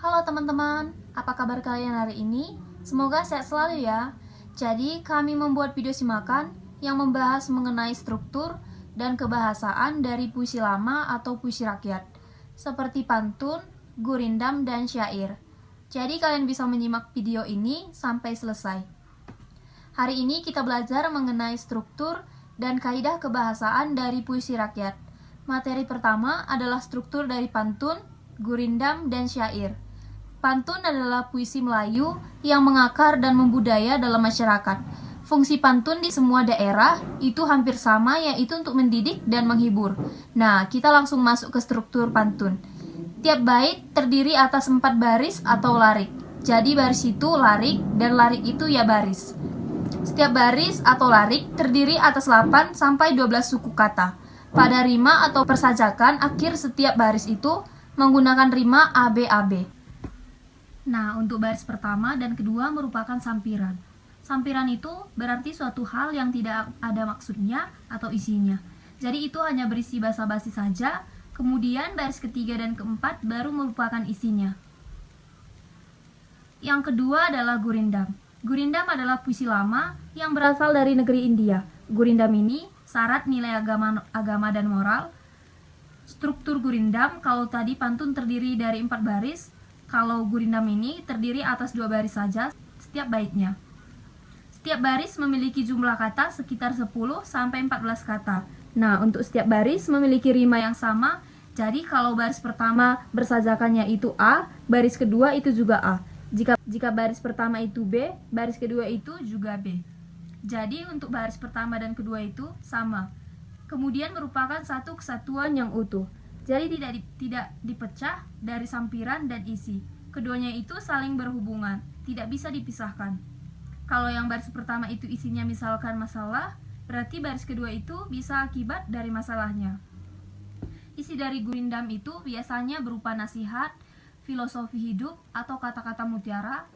Halo teman-teman, apa kabar kalian hari ini? Semoga sehat selalu ya. Jadi, kami membuat video simakan yang membahas mengenai struktur dan kebahasaan dari puisi lama atau puisi rakyat, seperti pantun, gurindam, dan syair. Jadi, kalian bisa menyimak video ini sampai selesai. Hari ini kita belajar mengenai struktur dan kaidah kebahasaan dari puisi rakyat. Materi pertama adalah struktur dari pantun, gurindam, dan syair. Pantun adalah puisi Melayu yang mengakar dan membudaya dalam masyarakat. Fungsi pantun di semua daerah itu hampir sama, yaitu untuk mendidik dan menghibur. Nah, kita langsung masuk ke struktur pantun. Tiap bait terdiri atas 4 baris atau larik. Jadi baris itu larik dan larik itu ya baris. Setiap baris atau larik terdiri atas 8 sampai 12 suku kata. Pada rima atau persajakan akhir setiap baris itu menggunakan rima AB-AB. Nah, untuk baris pertama dan kedua merupakan sampiran. Sampiran itu berarti suatu hal yang tidak ada maksudnya atau isinya. Jadi itu hanya berisi basa-basi saja, kemudian baris ketiga dan keempat baru merupakan isinya. Yang kedua adalah gurindam. Gurindam adalah puisi lama yang berasal dari negeri India. Gurindam ini syarat nilai agama dan moral. Struktur gurindam, kalau tadi pantun terdiri dari 4 baris, kalau gurindam ini terdiri atas 2 baris saja setiap baitnya. Setiap baris memiliki jumlah kata sekitar 10 sampai 14 kata. Nah, untuk setiap baris memiliki rima yang sama. Jadi kalau baris pertama bersajakannya itu A, baris kedua itu juga A. Jika baris pertama itu B, baris kedua itu juga B. Jadi untuk baris pertama dan kedua itu sama. Kemudian merupakan satu kesatuan yang utuh. Jadi tidak dipecah dari sampiran dan isi. Keduanya itu saling berhubungan, tidak bisa dipisahkan. Kalau yang baris pertama itu isinya misalkan masalah, berarti baris kedua itu bisa akibat dari masalahnya. Isi dari gurindam itu biasanya berupa nasihat, filosofi hidup, atau kata-kata mutiara.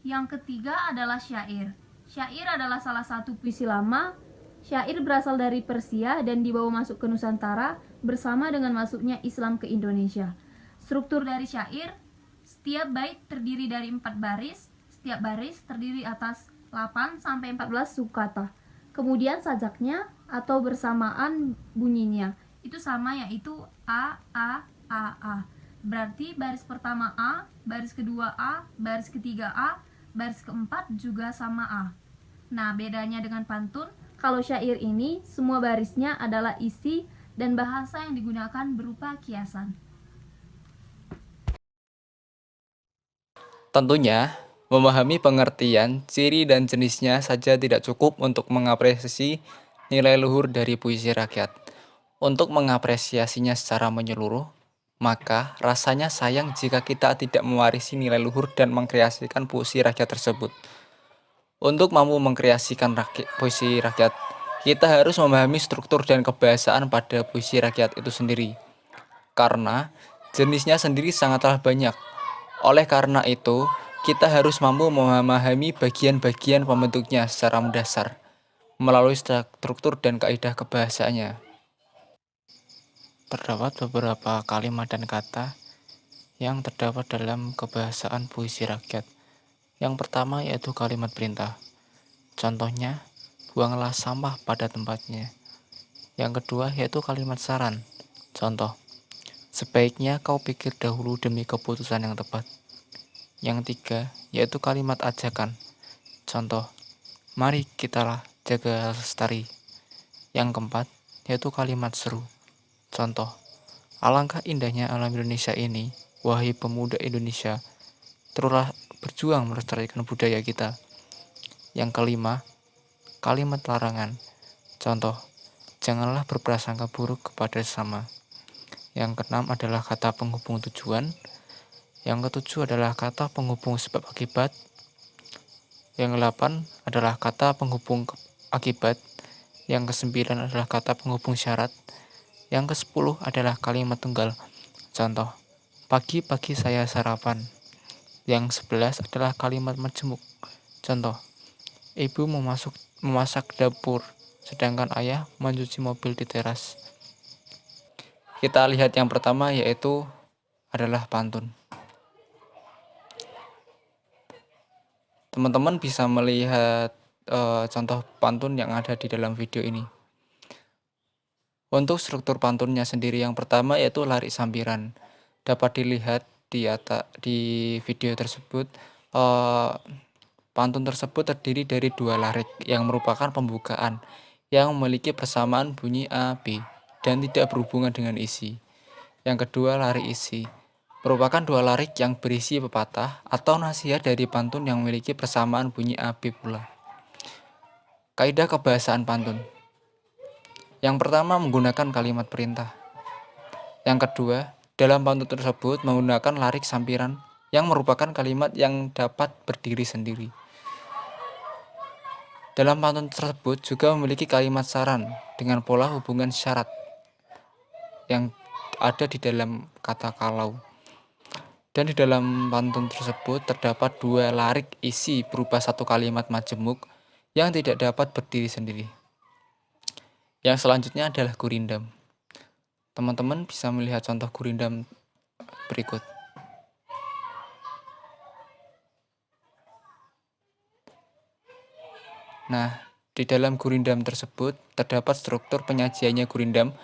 Yang ketiga adalah syair. Syair adalah salah satu puisi lama. Syair berasal dari Persia dan dibawa masuk ke Nusantara bersama dengan masuknya Islam ke Indonesia. Struktur dari syair, setiap bait terdiri dari 4 baris, setiap baris terdiri atas 8 sampai 14 subkata. Kemudian sajaknya atau bersamaan bunyinya itu sama, yaitu A, A, A, A. Berarti baris pertama A, baris kedua A, baris ketiga A, baris keempat juga sama A. Nah, bedanya dengan pantun, kalau syair ini semua barisnya adalah isi dan bahasa yang digunakan berupa kiasan. Tentunya, memahami pengertian, ciri dan jenisnya saja tidak cukup untuk mengapresiasi nilai luhur dari puisi rakyat. Untuk mengapresiasinya secara menyeluruh, maka rasanya sayang jika kita tidak mewarisi nilai luhur dan mengkreasikan puisi rakyat tersebut. Untuk mampu mengkreasikan puisi rakyat, kita harus memahami struktur dan kebahasaan pada puisi rakyat itu sendiri. Karena jenisnya sendiri sangatlah banyak. Oleh karena itu, kita harus mampu memahami bagian-bagian pembentuknya secara mendasar melalui struktur dan kaidah kebahasaannya. Terdapat beberapa kalimat dan kata yang terdapat dalam kebahasaan puisi rakyat. Yang pertama yaitu kalimat perintah. Contohnya, buanglah sampah pada tempatnya. Yang kedua yaitu kalimat saran. Contoh, sebaiknya kau pikir dahulu demi keputusan yang tepat. Yang tiga yaitu kalimat ajakan. Contoh, mari kita jaga lestari. Yang keempat yaitu kalimat seru. Contoh, alangkah indahnya alam Indonesia ini, wahai pemuda Indonesia, teruslah berjuang melestarikan budaya kita. Yang kelima, kalimat larangan. Contoh, janganlah berprasangka buruk kepada sesama. Yang keenam adalah kata penghubung tujuan. Yang ketujuh adalah kata penghubung sebab akibat. Yang kedelapan adalah kata penghubung akibat. Yang kesembilan adalah kata penghubung syarat. Yang kesepuluh adalah kalimat tunggal. Contoh, pagi-pagi saya sarapan. Yang 11 adalah kalimat majemuk. Contoh, ibu memasak dapur, sedangkan ayah mencuci mobil di teras. Kita lihat yang pertama yaitu adalah pantun. Teman-teman bisa melihat contoh pantun yang ada di dalam video ini. Untuk struktur pantunnya sendiri yang pertama yaitu larik sampiran. Dapat dilihat di video tersebut, pantun tersebut terdiri dari 2 larik yang merupakan pembukaan yang memiliki persamaan bunyi A, B, dan tidak berhubungan dengan isi. Yang kedua, larik isi. Merupakan 2 larik yang berisi pepatah atau nasihat dari pantun yang memiliki persamaan bunyi A, B pula. Kaidah kebahasaan pantun. Yang pertama, menggunakan kalimat perintah. Yang kedua, dalam pantun tersebut menggunakan larik sampiran yang merupakan kalimat yang dapat berdiri sendiri. Dalam pantun tersebut juga memiliki kalimat saran dengan pola hubungan syarat yang ada di dalam kata kalau. Dan di dalam pantun tersebut terdapat 2 larik isi berupa 1 kalimat majemuk yang tidak dapat berdiri sendiri. Yang selanjutnya adalah gurindam. Teman-teman bisa melihat contoh gurindam berikut. Nah, di dalam gurindam tersebut terdapat struktur penyajiannya. Gurindam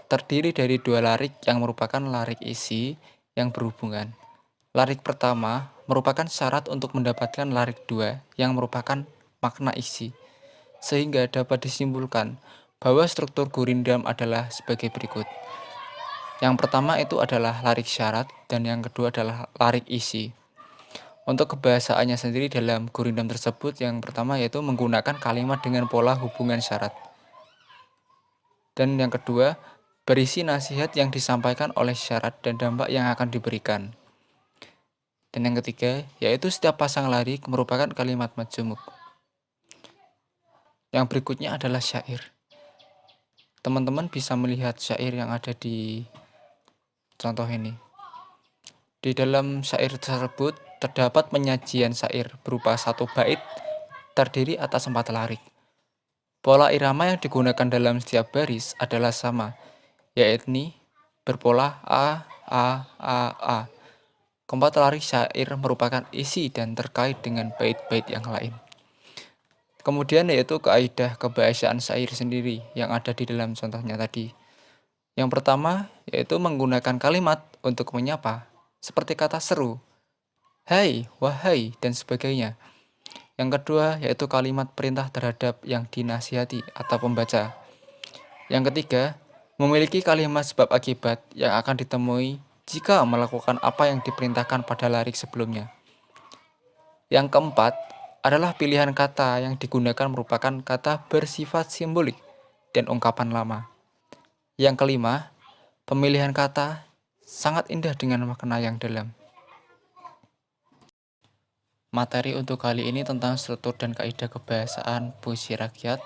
terdiri dari 2 larik yang merupakan larik isi yang berhubungan. Larik pertama merupakan syarat untuk mendapatkan larik 2 yang merupakan makna isi, sehingga dapat disimpulkan bahwa struktur gurindam adalah sebagai berikut. Yang pertama itu adalah larik syarat dan yang kedua adalah larik isi. Untuk kebahasaannya sendiri dalam gurindam tersebut yang pertama yaitu menggunakan kalimat dengan pola hubungan syarat. Dan yang kedua, berisi nasihat yang disampaikan oleh syarat dan dampak yang akan diberikan. Dan yang ketiga, yaitu setiap pasang larik merupakan kalimat majemuk. Yang berikutnya adalah syair. Teman-teman bisa melihat syair yang ada di contoh ini. Di dalam syair tersebut terdapat penyajian syair berupa 1 bait terdiri atas 4 larik. Pola irama yang digunakan dalam setiap baris adalah sama, yaitu berpola A, A, A, A. Keempat larik syair merupakan isi dan terkait dengan bait-bait yang lain. Kemudian yaitu kaidah kebahasaan syair sendiri yang ada di dalam contohnya tadi. Yang pertama yaitu menggunakan kalimat untuk menyapa, seperti kata seru, hai, wahai, dan sebagainya. Yang kedua yaitu kalimat perintah terhadap yang dinasihati atau pembaca. Yang ketiga, memiliki kalimat sebab akibat yang akan ditemui jika melakukan apa yang diperintahkan pada larik sebelumnya. Yang keempat adalah pilihan kata yang digunakan merupakan kata bersifat simbolik dan ungkapan lama. Yang kelima, pemilihan kata sangat indah dengan makna yang dalam. Materi untuk kali ini tentang struktur dan kaidah kebahasaan puisi rakyat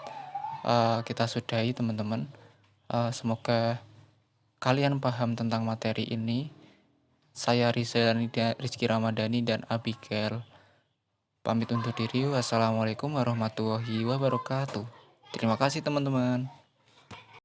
kita sudahi teman-teman. Semoga kalian paham tentang materi ini. Saya Rizky Ramadhani dan Abigail pamit undur diri. Wassalamualaikum warahmatullahi wabarakatuh. Terima kasih teman-teman.